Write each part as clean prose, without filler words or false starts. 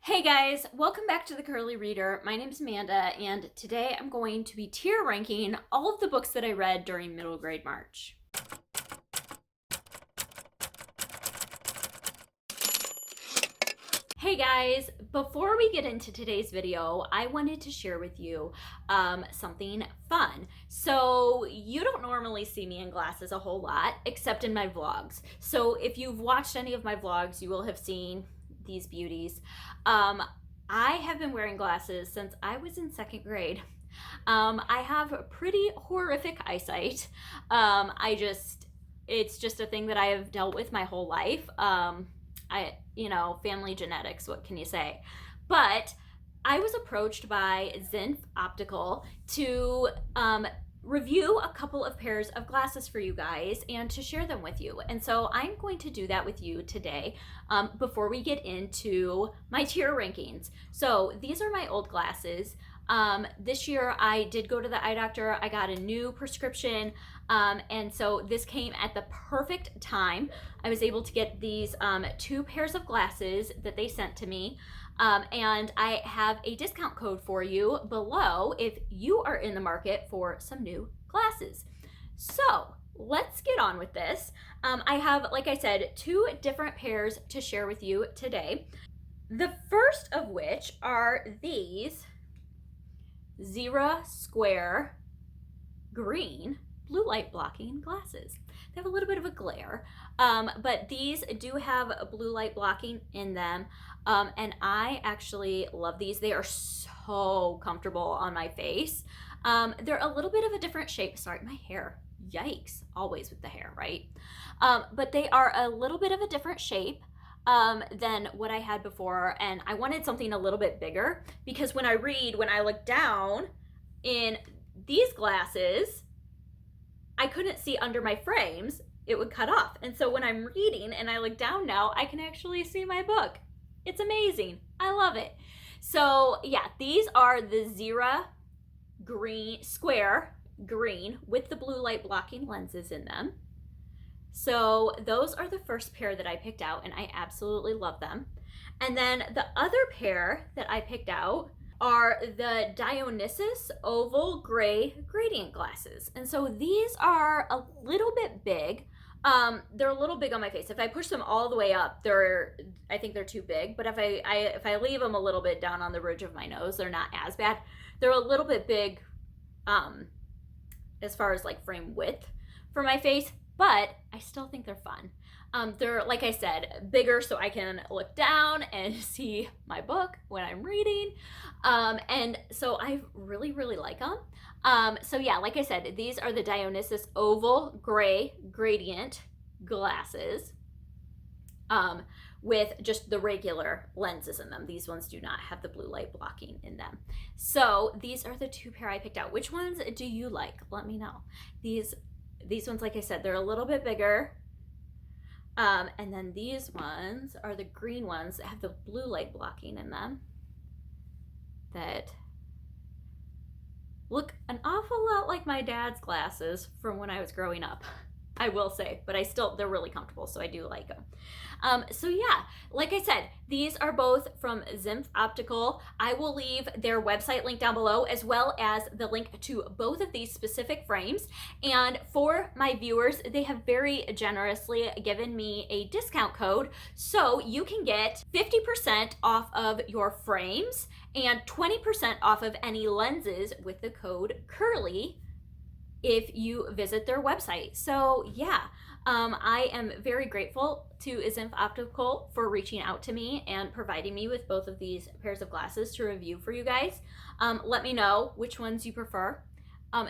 Hey guys, welcome back to the Curly Reader. My name is Amanda, and today I'm going to be tier ranking all of the books that I read during middle grade March. Hey guys, before we get into today's video, I wanted to share with you something fun. So you don't normally see me in glasses a whole lot, except in my vlogs. So if you've watched any of my vlogs, you will have seen these beauties. I have been wearing glasses since I was in second grade. I have pretty horrific eyesight. It's just a thing that I have dealt with my whole life. Family genetics, what can you say? But I was approached by Zenf Optical to review a couple of pairs of glasses for you guys and to share them with you. And so I'm going to do that with you today before we get into my tier rankings. So these are my old glasses. This year I did go to the eye doctor. I got a new prescription. And so this came at the perfect time. I was able to get these two pairs of glasses that they sent to me. And I have a discount code for you below if you are in the market for some new glasses. So let's get on with this. I have, like I said, two different pairs to share with you today. The first of which are these Zero Square green blue light blocking glasses. They have a little bit of a glare, but these do have a blue light blocking in them, and I actually love these. They are so comfortable on my face. They're a little bit of a different shape. Sorry, my hair. Yikes, always with the hair, right? But they are a little bit of a different shape than what I had before, and I wanted something a little bit bigger because when I look down in these glasses, I couldn't see under my frames. It would cut off. And so when I'm reading and I look down now, I can actually see my book. It's amazing. I love it. So yeah, these are the Zero Square green with the blue light blocking lenses in them. So those are the first pair that I picked out, and I absolutely love them. And then the other pair that I picked out are the Dionysus oval gray gradient glasses. And so these are a little bit big. They're a little big on my face. If I push them all the way up, I think they're too big. But if I leave them a little bit down on the ridge of my nose, they're not as bad. They're a little bit big as far as like frame width for my face, but I still think they're fun. They're, like I said, bigger so I can look down and see my book when I'm reading. And so I really, really like them. So yeah, like I said, these are the Dionysus oval gray gradient glasses with just the regular lenses in them. These ones do not have the blue light blocking in them. So these are the two pair I picked out. Which ones do you like? Let me know. These ones, like I said, they're a little bit bigger. And then these ones are the green ones that have the blue light blocking in them that look an awful lot like my dad's glasses from when I was growing up, I will say, but they're really comfortable, so I do like them. So yeah, like I said, these are both from Zenf Optical. I will leave their website link down below, as well as the link to both of these specific frames. And for my viewers, they have very generously given me a discount code, so you can get 50% off of your frames and 20% off of any lenses with the code CURLY if you visit their website. So yeah, I am very grateful to Zenf Optical for reaching out to me and providing me with both of these pairs of glasses to review for you guys. Let me know which ones you prefer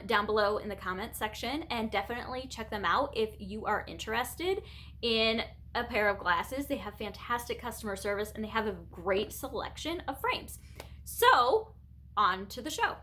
down below in the comments section, and definitely check them out if you are interested in a pair of glasses. They have fantastic customer service and they have a great selection of frames. So on to the show.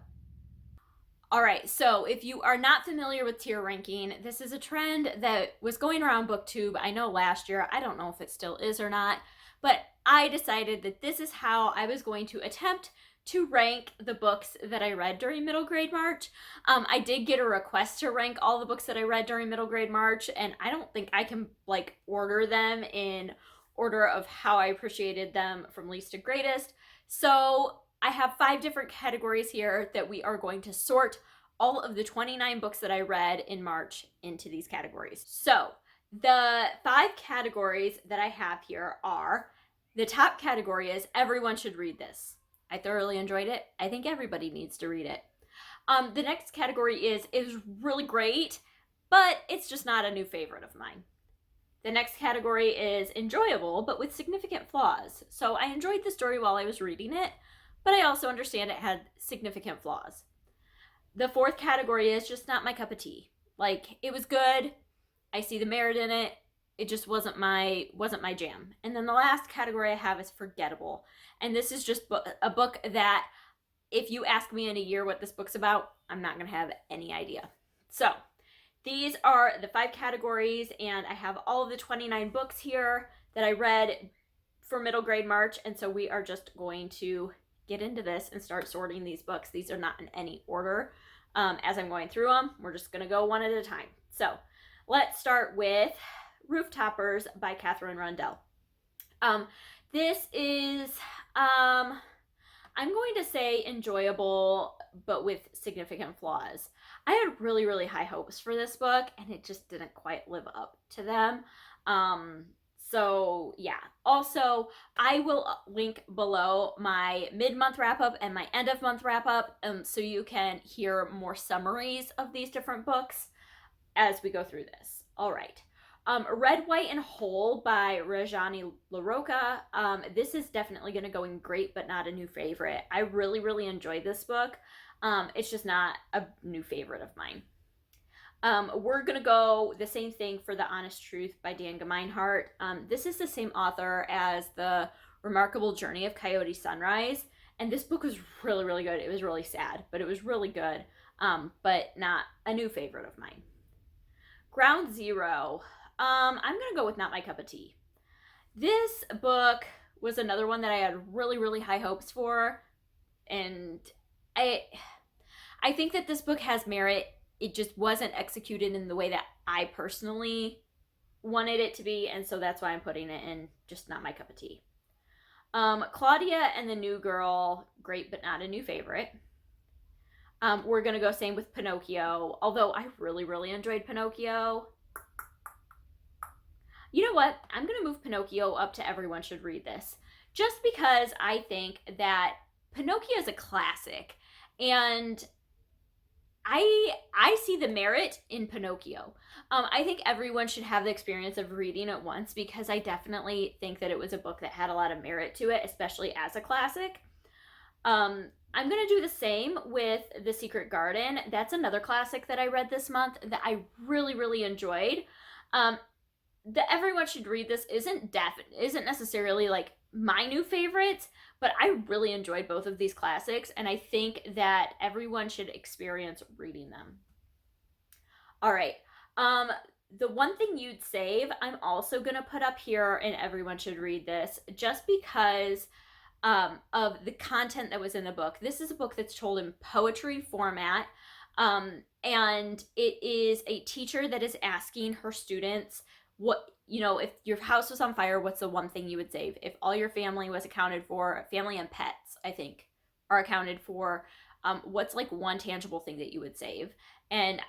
All right, so if you are not familiar with tier ranking, this is a trend that was going around BookTube, I know last year. I don't know if it still is or not, but I decided that this is how I was going to attempt to rank the books that I read during middle grade March. I did get a request to rank all the books that I read during middle grade March, and I don't think I can like order them in order of how I appreciated them from least to greatest. So I have 5 different categories here that we are going to sort all of the 29 books that I read in March into these categories. So the 5 categories that I have here are, the top category is everyone should read this. I thoroughly enjoyed it. I think everybody needs to read it. The next category is really great, but it's just not a new favorite of mine. The next category is enjoyable, but with significant flaws. So I enjoyed the story while I was reading it, but I also understand it had significant flaws. The 4th category is just not my cup of tea. Like, it was good. I see the merit in it. It just wasn't my jam. And then the last category I have is forgettable. And this is just a book that, if you ask me in a year what this book's about, I'm not going to have any idea. So these are the 5 categories, and I have all of the 29 books here that I read for middle grade March. And so we are just going to get into this and start sorting these books. These are not in any order as I'm going through them. We're just going to go one at a time. So let's start with Rooftoppers by Katherine Rundell. This is, I'm going to say enjoyable, but with significant flaws. I had really, really high hopes for this book, and it just didn't quite live up to them. So yeah, also I will link below my mid-month wrap-up and my end-of-month wrap-up, so you can hear more summaries of these different books as we go through this. All right. Red, White, and Whole by Rajani LaRocca. This is definitely going to go in great, but not a new favorite. I really, really enjoyed this book. It's just not a new favorite of mine. We're going to go the same thing for The Honest Truth by Dan Gemeinhart. This is the same author as The Remarkable Journey of Coyote Sunrise. And this book was really, really good. It was really sad, but it was really good. But not a new favorite of mine. Ground Zero. I'm going to go with not my cup of tea. This book was another one that I had really, really high hopes for. And I think that this book has merit. It just wasn't executed in the way that I personally wanted it to be. And so that's why I'm putting it in just not my cup of tea. Claudia and the New Girl, great, but not a new favorite. We're going to go same with Pinocchio. Although I really, really enjoyed Pinocchio. You know what? I'm going to move Pinocchio up to everyone should read this. Just because I think that Pinocchio is a classic. And I see the merit in Pinocchio. I think everyone should have the experience of reading it once, because I definitely think that it was a book that had a lot of merit to it, especially as a classic. I'm going to do the same with The Secret Garden. That's another classic that I read this month that I really, really enjoyed. That everyone should read this isn't necessarily like my new favorites, but I really enjoyed both of these classics, and I think that everyone should experience reading them. All right. The One Thing You'd Save, I'm also going to put up here, and everyone should read this, just because of the content that was in the book. This is a book that's told in poetry format, and it is a teacher that is asking her students, what, if your house was on fire, what's the one thing you would save? If all your family was accounted for, family and pets, I think, are accounted for, what's like one tangible thing that you would save? And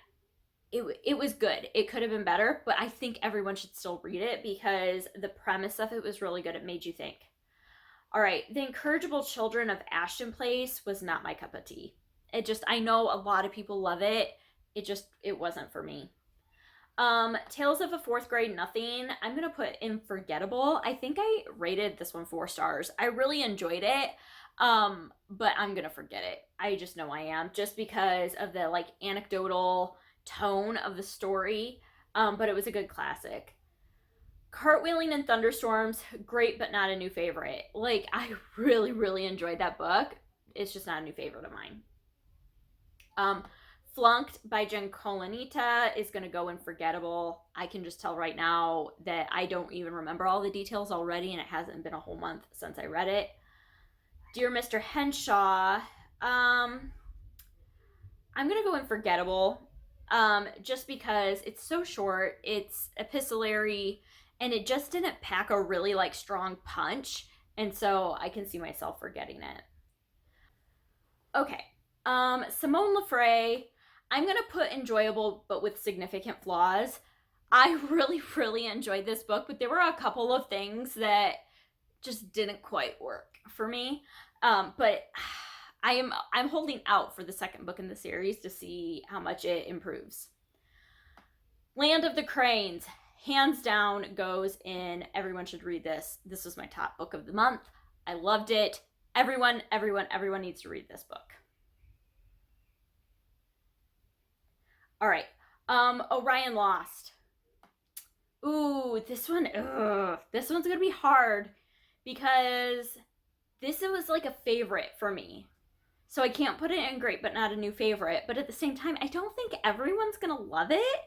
it was good. It could have been better, but I think everyone should still read it because the premise of it was really good. It made you think. All right, The Incorrigible Children of Ashton Place was not my cup of tea. I know a lot of people love it. It wasn't for me. Tales of a Fourth Grade Nothing, I'm going to put in forgettable. I think I rated this one 4 stars. I really enjoyed it, but I'm going to forget it. I just know I am, just because of the like anecdotal tone of the story, but it was a good classic. Cartwheeling in Thunderstorms, great, but not a new favorite. Like, I really, really enjoyed that book. It's just not a new favorite of mine. Flunked by Jen Kolanita is going to go in forgettable. I can just tell right now that I don't even remember all the details already, and it hasn't been a whole month since I read it. Dear Mr. Henshaw, I'm going to go in forgettable, just because it's so short, it's epistolary, and it just didn't pack a really like strong punch, and so I can see myself forgetting it. Okay, Simone Lefray, I'm gonna put enjoyable but with significant flaws. I really enjoyed this book, but there were a couple of things that just didn't quite work for me. But I'm holding out for the second book in the series to see how much it improves. Land of the Cranes, hands down, goes in. Everyone should read this. This was my top book of the month. I loved it. Everyone needs to read this book. All right. Orion Lost. Ooh, this one's gonna be hard because this was like a favorite for me. So I can't put it in great but not a new favorite. But at the same time, I don't think everyone's gonna love it.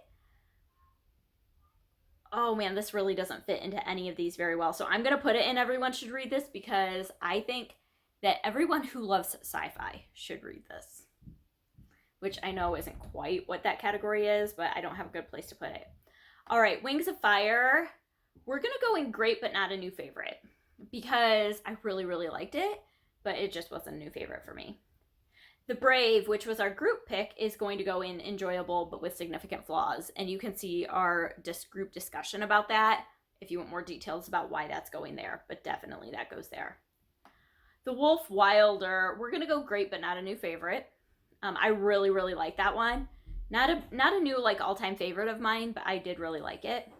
Oh man, this really doesn't fit into any of these very well. So I'm gonna put it in everyone should read this because I think that everyone who loves sci-fi should read this. Which I know isn't quite what that category is, but I don't have a good place to put it. All right, Wings of Fire. We're gonna go in great but not a new favorite because I really liked it, but it just wasn't a new favorite for me. The Brave, which was our group pick, is going to go in enjoyable but with significant flaws, and you can see our group discussion about that if you want more details about why that's going there, but definitely that goes there. The Wolf Wilder, we're gonna go great but not a new favorite. I really like that one. Not a new like all-time favorite of mine, but I did really like it.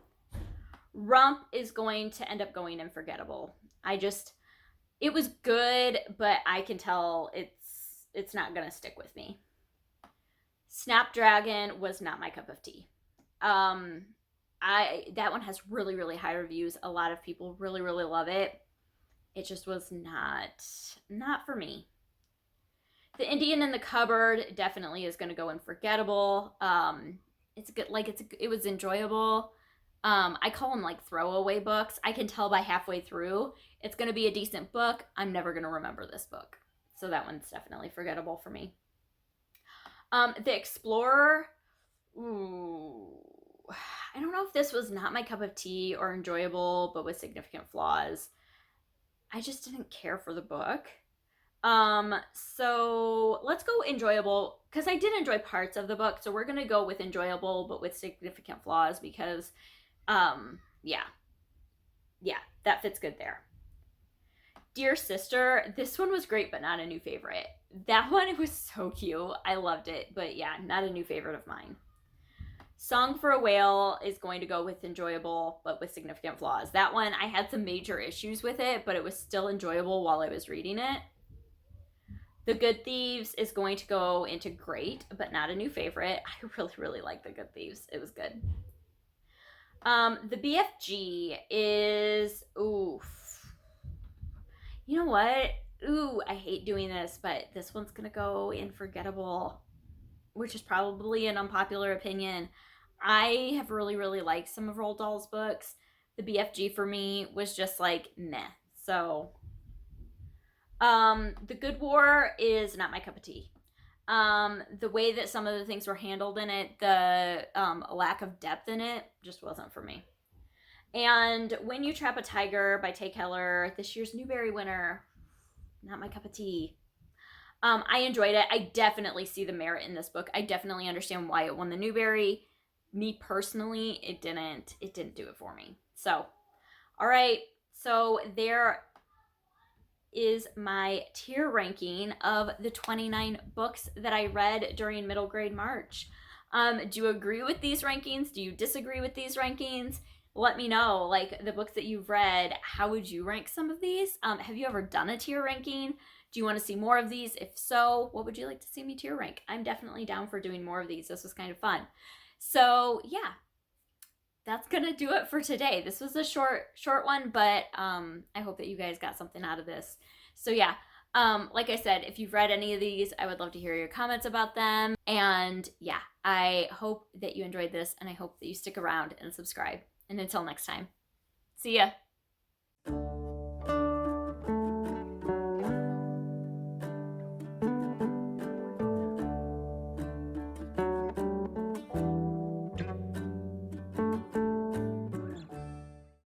Rump is going to end up going in forgettable. It was good, but I can tell it's not gonna stick with me. Snapdragon was not my cup of tea. That one has really high reviews. A lot of people really love it. It just was not for me. The Indian in the Cupboard definitely is going to go in forgettable. It's good, like it was enjoyable. I call them like throwaway books. I can tell by halfway through it's going to be a decent book. I'm never going to remember this book, so that one's definitely forgettable for me. The Explorer. Ooh, I don't know if this was not my cup of tea or enjoyable, but with significant flaws. I just didn't care for the book. So let's go enjoyable because I did enjoy parts of the book. So we're going to go with enjoyable, but with significant flaws because, yeah, that fits good there. Dear Sister, this one was great, but not a new favorite. That one, it was so cute. I loved it, but yeah, not a new favorite of mine. Song for a Whale is going to go with enjoyable, but with significant flaws. That one, I had some major issues with it, but it was still enjoyable while I was reading it. The Good Thieves is going to go into great, but not a new favorite. I really like The Good Thieves. It was good. The BFG is, oof. You know what? Ooh, I hate doing this, but this one's going to go in forgettable, which is probably an unpopular opinion. I have really liked some of Roald Dahl's books. The BFG for me was just like, meh. So, The Good War is not my cup of tea. The way that some of the things were handled in it, the lack of depth in it, just wasn't for me. And When You Trap a Tiger by Tay Keller, this year's Newbery winner, not my cup of tea. I enjoyed it. I definitely see the merit in this book. I definitely understand why it won the Newbery. Me personally, it didn't do it for me. So, all right. So there is my tier ranking of the 29 books that I read during middle grade March. Do you agree with these rankings? Do you disagree with these rankings? Let me know, like, the books that you've read, how would you rank some of these? Have you ever done a tier ranking? Do you want to see more of these? If so, what would you like to see me tier rank? I'm definitely down for doing more of these. This was kind of fun. So yeah, that's gonna do it for today. This was a short one, but I hope that you guys got something out of this. So yeah, like I said, if you've read any of these, I would love to hear your comments about them. And yeah, I hope that you enjoyed this, and I hope that you stick around and subscribe. And until next time, see ya.